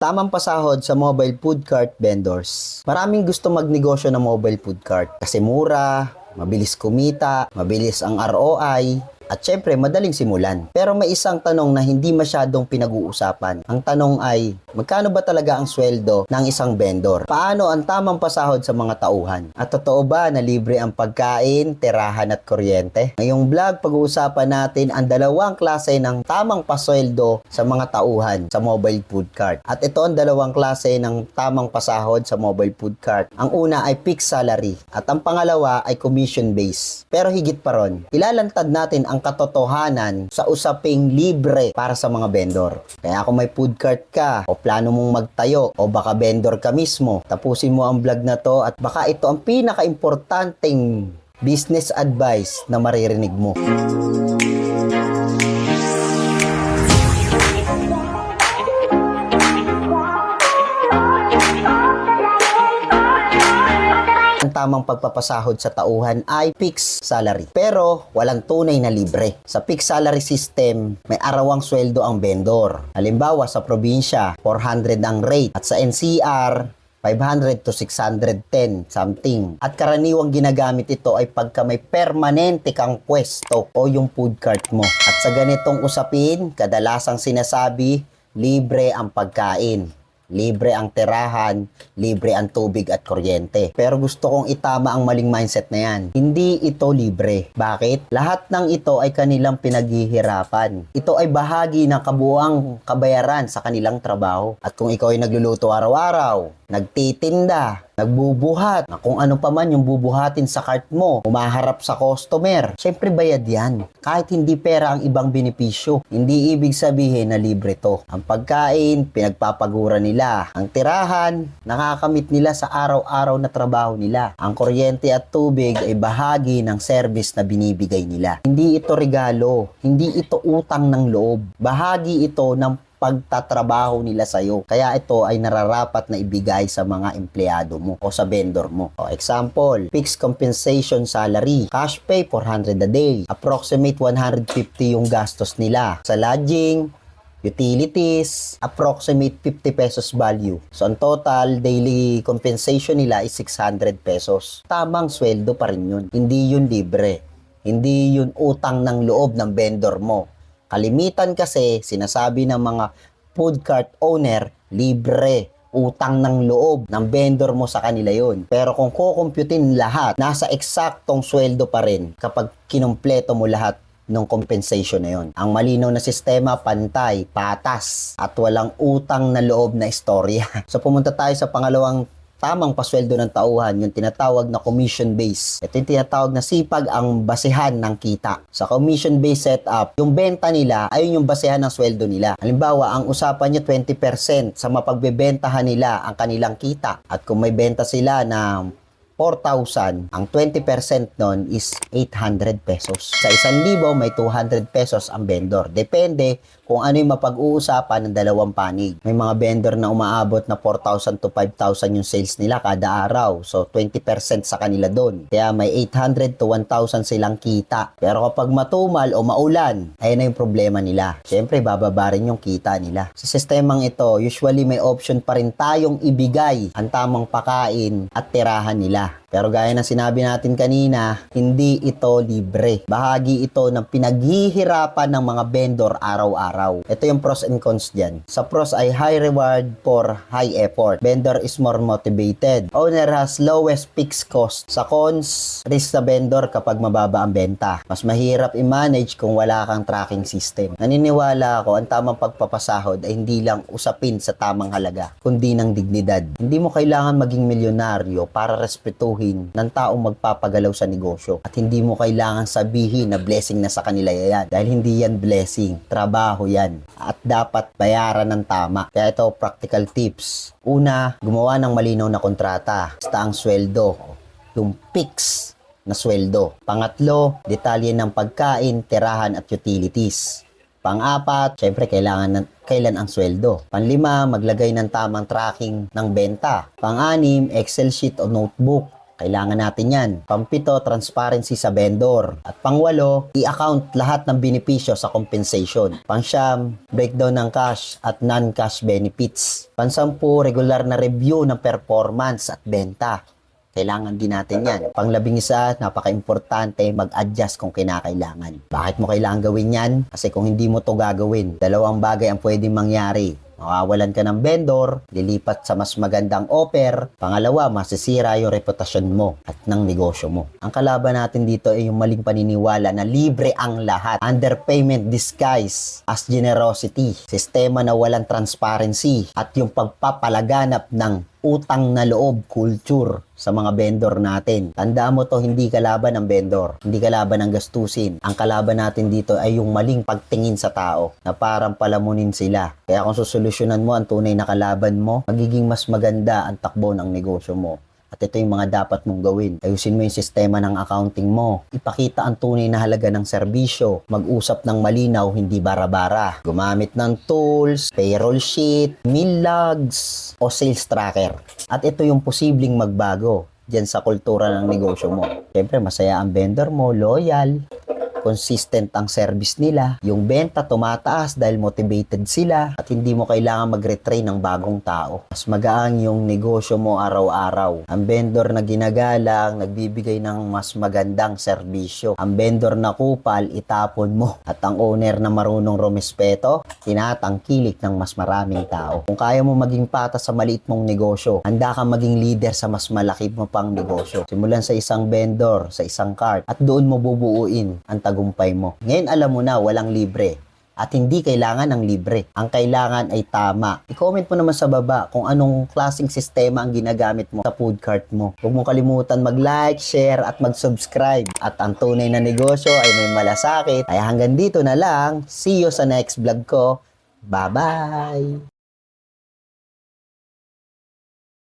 Tamang pasahod sa mobile food cart vendors. Maraming gusto magnegosyo ng mobile food cart kasi mura, mabilis kumita, mabilis ang ROI, at syempre madaling simulan. Pero may isang tanong na hindi masyadong pinag-uusapan. Ang tanong ay, magkano ba talaga ang sweldo ng isang vendor? Paano ang tamang pasahod sa mga tauhan? At totoo ba na libre ang pagkain, tirahan at kuryente? Ngayong vlog, pag-uusapan natin ang dalawang klase ng tamang pasweldo sa mga tauhan sa mobile food cart. At ito ang dalawang klase ng tamang pasahod sa mobile food cart. Ang una ay fixed salary at ang pangalawa ay commission base. Pero higit pa ron, ilalantad natin ang katotohanan sa usaping libre para sa mga vendor. Kaya kung may food cart ka o plano mong magtayo o baka vendor ka mismo, tapusin mo ang vlog na to at baka ito ang pinaka-importanting business advice na maririnig mo. Ang tamang pagpapasahod sa tauhan ay fixed salary. Pero walang tunay na libre. Sa fixed salary system, may arawang sweldo ang vendor. Halimbawa sa probinsya, 400 ang rate at sa NCR, 500 to 610 something. At karaniwang ginagamit ito ay pagka may permanente kang pwesto o yung food cart mo. At sa ganitong usapin, kadalasang sinasabi, libre ang pagkain, libre ang tirahan, libre ang tubig at kuryente. Pero gusto kong itama ang maling mindset na yan. Hindi ito libre. Bakit? Lahat ng ito ay kanilang pinaghihirapan. Ito ay bahagi ng kabuuang kabayaran sa kanilang trabaho. At kung ikaw ay nagluluto araw-araw, nagtitinda, nagbubuhat, na kung ano pa man yung bubuhatin sa cart mo, umaharap sa customer, syempre bayad yan. Kahit hindi pera ang ibang benepisyo, hindi ibig sabihin na libre to. Ang pagkain, pinagpapagura nila. Ang tirahan, nakakamit nila sa araw-araw na trabaho nila. Ang kuryente at tubig ay bahagi ng service na binibigay nila. Hindi ito regalo, hindi ito utang ng loob. Bahagi ito ng pagtatrabaho nila sa'yo. Kaya ito ay nararapat na ibigay sa mga empleyado mo o sa vendor mo. O example, fixed compensation salary. Cash pay, 400 a day. Approximate 150 yung gastos nila. Sa lodging, utilities, approximate 50 pesos value. So, ang total daily compensation nila is 600 pesos. Tamang sweldo pa rin yun. Hindi yun libre. Hindi yun utang ng loob ng vendor mo. Kalimitan kasi, sinasabi ng mga food cart owner, libre, utang ng loob ng vendor mo sa kanila yun. Pero kung kukumputin lahat, nasa eksaktong sweldo pa rin kapag kinumpleto mo lahat ng compensation na yun. Ang malinaw na sistema, pantay, patas, at walang utang na loob na istorya. So pumunta tayo sa pangalawang tamang pasweldo ng tauhan, yung tinatawag na commission base. Ito yung tinatawag na sipag ang basehan ng kita. Sa commission base setup, yung benta nila, ayun yung basehan ng sweldo nila. Halimbawa, ang usapan nyo 20% sa mapagbebentahan nila ang kanilang kita. At kung may benta sila na 4,000, ang 20% nun is 800 pesos. Sa 1,000, may 200 pesos ang vendor. Depende kung ano yung mapag-uusapan ng dalawang panig. May mga vendor na umaabot na 4,000 to 5,000 yung sales nila kada araw. So, 20% sa kanila doon. Kaya may 800 to 1,000 silang kita. Pero kapag matumal o maulan, ayun na yung problema nila. Siyempre, bababa rin yung kita nila. Sa sistemang ito, usually may option pa rin tayong ibigay ang tamang pakain at tirahan nila. Pero gaya ng sinabi natin kanina, hindi ito libre. Bahagi ito ng pinaghihirapan ng mga vendor araw-araw. Ito yung pros and cons dyan. Sa pros ay high reward for high effort. Vendor is more motivated. Owner has lowest fixed cost. Sa cons, risk sa vendor kapag mababa ang benta. Mas mahirap i-manage kung wala kang tracking system. Naniniwala ako, ang tamang pagpapasahod ay hindi lang usapin sa tamang halaga, kundi ng dignidad. Hindi mo kailangan maging milyonaryo para respetuhin ng taong magpapagalaw sa negosyo. At hindi mo kailangan sabihin na blessing na sa kanila yan. Dahil hindi yan blessing. Trabaho yan. At dapat bayaran ng tama. Kaya ito, practical tips. Una, gumawa ng malinaw na kontrata. Basta ang sweldo. Yung fix na sweldo. Pangatlo, detalye ng pagkain, tirahan at utilities. Pang-apat, syempre kailan ang sweldo. Panlima, maglagay ng tamang tracking ng benta. Pang-anim, Excel sheet o notebook. Kailangan natin yan. Pang-7, transparency sa vendor. At pang-8, i-account lahat ng benepisyo sa compensation. Pang-9, breakdown ng cash at non-cash benefits. Pang-10, regular na review ng performance at benta. Kailangan din natin yan. Pang-11, napaka-importante mag-adjust kung kinakailangan. Bakit mo kailangan gawin yan? Kasi kung hindi mo to gagawin, dalawang bagay ang pwedeng mangyari. Mawawalan ka ng vendor, lilipat sa mas magandang offer. Pangalawa, masisira yung reputasyon mo at ng negosyo mo. Ang kalaban natin dito ay yung maling paniniwala na libre ang lahat. Underpayment disguise as generosity. Sistema na walang transparency at yung pagpapalaganap ng utang na loob culture sa mga vendor natin. Tandaan mo to, hindi kalaban ng vendor, hindi kalaban ng gastusin. Ang kalaban natin dito ay yung maling pagtingin sa tao na parang palamunin sila. Kaya kung susolusyonan mo ang tunay na kalaban mo, magiging mas maganda ang takbo ng negosyo mo. At ito yung mga dapat mong gawin. Ayusin mo yung sistema ng accounting mo. Ipakita ang tunay na halaga ng serbisyo. Mag-usap ng malinaw, hindi bara-bara. Gumamit ng tools, payroll sheet, meal logs, o sales tracker. At ito yung posibleng magbago dyan sa kultura ng negosyo mo. Siyempre, masaya ang vendor mo, loyal, consistent ang service nila, yung benta tumataas dahil motivated sila at hindi mo kailangan mag-retrain ng bagong tao. Mas magaan yung negosyo mo araw-araw. Ang vendor na ginagalang, nagbibigay ng mas magandang serbisyo. Ang vendor na kupal, itapon mo. At ang owner na marunong rumespeto, tinatangkilik ng mas maraming tao. Kung kaya mo maging patas sa maliit mong negosyo, handa kang maging leader sa mas malaki mo pang negosyo. Simulan sa isang vendor, sa isang cart, at doon mo bubuuin ang tagumpay mo. Ngayon alam mo na walang libre at hindi kailangan ng libre. Ang kailangan ay tama. I-comment mo naman sa baba kung anong klaseng sistema ang ginagamit mo sa food cart mo. Huwag mong kalimutan mag-like, share at mag-subscribe. At ang tunay na negosyo ay may malasakit. Kaya hanggang dito na lang. See you sa next vlog ko. Bye-bye!